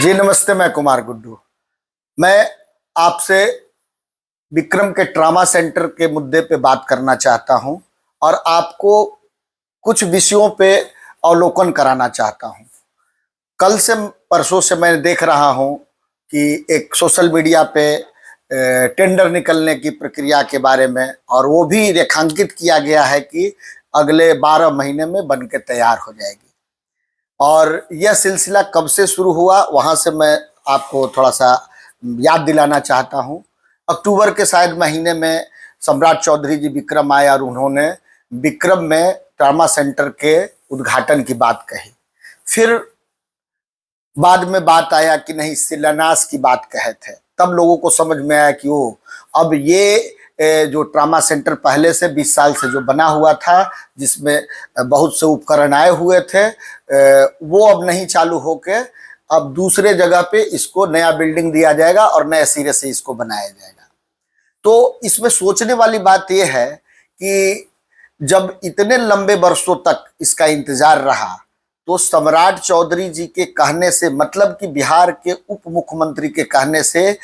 जी नमस्ते, मैं कुमार गुड्डू। मैं आपसे विक्रम के ट्रामा सेंटर के मुद्दे पे बात करना चाहता हूं और आपको कुछ विषयों पे अवलोकन कराना चाहता हूं। कल से परसों से मैं देख रहा हूं कि एक सोशल मीडिया पे टेंडर निकलने की प्रक्रिया के बारे में, और वो भी रेखांकित किया गया है कि अगले 12 महीने में बन के तैयार हो जाएगी। और यह सिलसिला कब से शुरू हुआ, वहां से मैं आपको थोड़ा सा याद दिलाना चाहता हूं। अक्टूबर के शायद महीने में सम्राट चौधरी जी विक्रम आए और उन्होंने विक्रम में ट्रामा सेंटर के उद्घाटन की बात कही। फिर बाद में बात आया कि नहीं, शिलान्यास की बात कहे थे। तब लोगों को समझ में आया कि वो अब ये जो ट्रामा सेंटर पहले से 20 साल से जो बना हुआ था, जिसमें बहुत से उपकरण आए हुए थे, वो अब नहीं चालू होके अब दूसरे जगह पे इसको नया बिल्डिंग दिया जाएगा और नए सिरे से इसको बनाया जाएगा। तो इसमें सोचने वाली बात यह है कि जब इतने लंबे वर्षों तक इसका इंतजार रहा, तो सम्राट चौधरी जी के कहने से, मतलब कि बिहार के उप मुख्यमंत्री के कहने से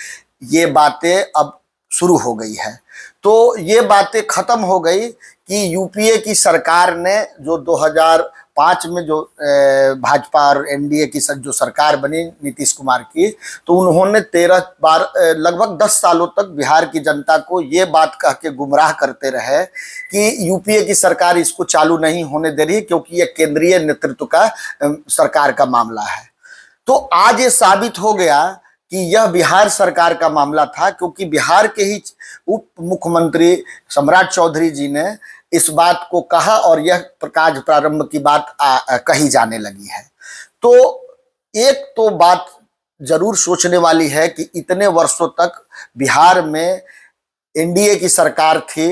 ये बातें अब शुरू हो गई है। तो ये बातें खत्म हो गई कि यूपीए की सरकार ने जो 2005 में जो भाजपा और एनडीए की जो सरकार बनी नीतीश कुमार की, तो उन्होंने 13 बार लगभग 10 सालों तक बिहार की जनता को ये बात कह के गुमराह करते रहे कि यूपीए की सरकार इसको चालू नहीं होने दे रही है क्योंकि ये केंद्रीय नेतृत्व का सरकार का मामला है। तो आज ये साबित हो गया कि यह बिहार सरकार का मामला था, क्योंकि बिहार के ही उप मुख्यमंत्री सम्राट चौधरी जी ने इस बात को कहा और यह कार्य प्रारंभ की बात कही जाने लगी है। तो एक तो बात जरूर सोचने वाली है कि इतने वर्षों तक बिहार में एनडीए की सरकार थी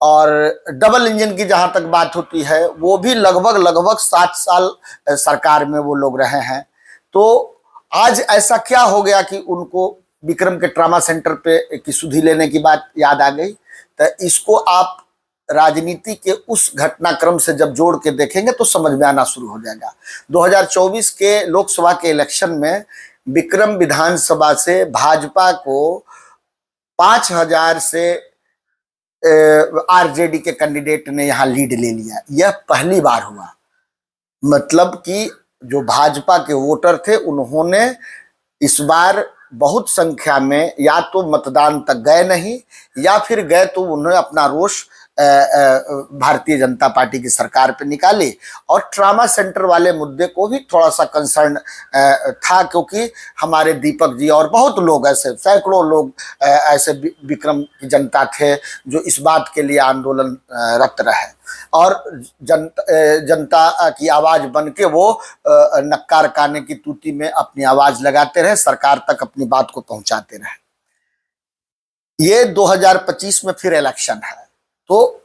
और डबल इंजन की जहां तक बात होती है, वो भी लगभग 7 साल सरकार में वो लोग रहे हैं। तो आज ऐसा क्या हो गया कि उनको विक्रम के ट्रामा सेंटर पे की सुधि लेने की बात याद आ गई? तो इसको आप राजनीति के उस घटनाक्रम से जब जोड़ के देखेंगे तो समझ में आना शुरू हो जाएगा। 2024 के लोकसभा के इलेक्शन में विक्रम विधानसभा से भाजपा को 5000 से आरजेडी के कैंडिडेट ने यहां लीड ले लिया। यह पहली बार हुआ। मतलब कि जो भाजपा के वोटर थे, उन्होंने इस बार बहुत संख्या में या तो मतदान तक गए नहीं, या फिर गए तो उन्होंने अपना रोष भारतीय जनता पार्टी की सरकार पे निकाली। और ट्रामा सेंटर वाले मुद्दे को भी थोड़ा सा कंसर्न था, क्योंकि हमारे दीपक जी और बहुत लोग ऐसे, सैकड़ों लोग ऐसे विक्रम की जनता थे जो इस बात के लिए आंदोलन रत रहे और जनता की आवाज बन के वो नक्कार काने की तूती में अपनी आवाज लगाते रहे, सरकार तक अपनी बात को पहुंचाते रहे। ये 2025 में फिर इलेक्शन है, तो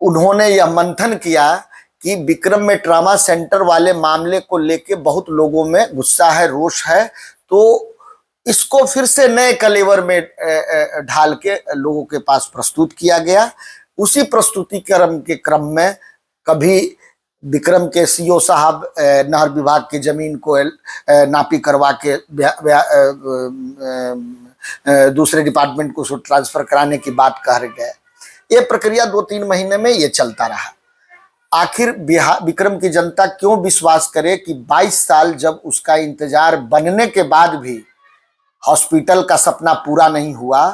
उन्होंने यह मंथन किया कि विक्रम में ट्रामा सेंटर वाले मामले को लेके बहुत लोगों में गुस्सा है, रोष है, तो इसको फिर से नए कलेवर में ढाल के लोगों के पास प्रस्तुत किया गया। उसी प्रस्तुतिकरण के क्रम में कभी विक्रम के सीओ साहब नहर विभाग की जमीन को नापी करवा के दूसरे डिपार्टमेंट को ट्रांसफर कराने की बात कह गए। ये प्रक्रिया 2-3 महीने में ये चलता रहा। आखिर विक्रम की जनता क्यों विश्वास करे कि 22 साल जब उसका इंतजार बनने के बाद भी हॉस्पिटल का सपना पूरा नहीं हुआ,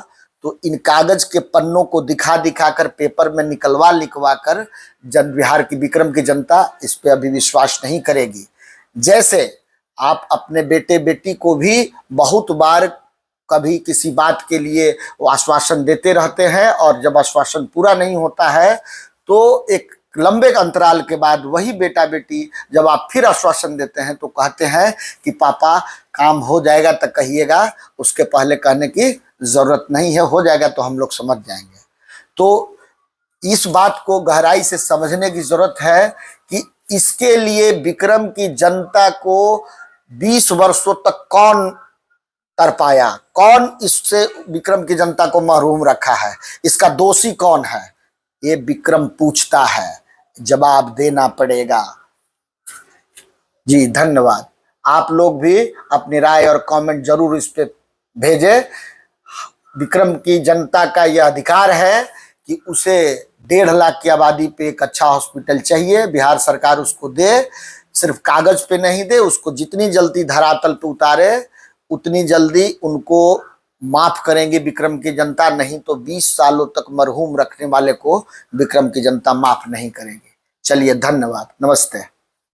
तो इन कागज के पन्नों को दिखा दिखा कर, पेपर में लिखवा कर बिहार की विक्रम की जनता इस पे अभी विश्वास नहीं करेगी। जैसे आप अपने बेटे बेटी को भी बहुत बार कभी किसी बात के लिए वो आश्वासन देते रहते हैं, और जब आश्वासन पूरा नहीं होता है तो एक लंबे अंतराल के बाद वही बेटा बेटी जब आप फिर आश्वासन देते हैं तो कहते हैं कि पापा काम हो जाएगा तो कहिएगा, उसके पहले कहने की जरूरत नहीं है, हो जाएगा तो हम लोग समझ जाएंगे। तो इस बात को गहराई से समझने की जरूरत है कि इसके लिए विक्रम की जनता को 20 वर्षों तक कौन तरपाया, कौन इससे विक्रम की जनता को महरूम रखा है, इसका दोषी कौन है, ये विक्रम पूछता है, जवाब देना पड़ेगा। जी धन्यवाद। आप लोग भी अपनी राय और कमेंट जरूर इस पे भेजें। विक्रम की जनता का यह अधिकार है कि उसे 1.5 लाख की आबादी पे एक अच्छा हॉस्पिटल चाहिए, बिहार सरकार उसको दे, सिर्फ कागज पे नहीं दे, उसको जितनी जल्दी धरातल पे उतारे उतनी जल्दी उनको माफ करेंगे विक्रम की जनता, नहीं तो 20 सालों तक मरहूम रखने वाले को विक्रम की जनता माफ नहीं करेगी। चलिए, धन्यवाद, नमस्ते।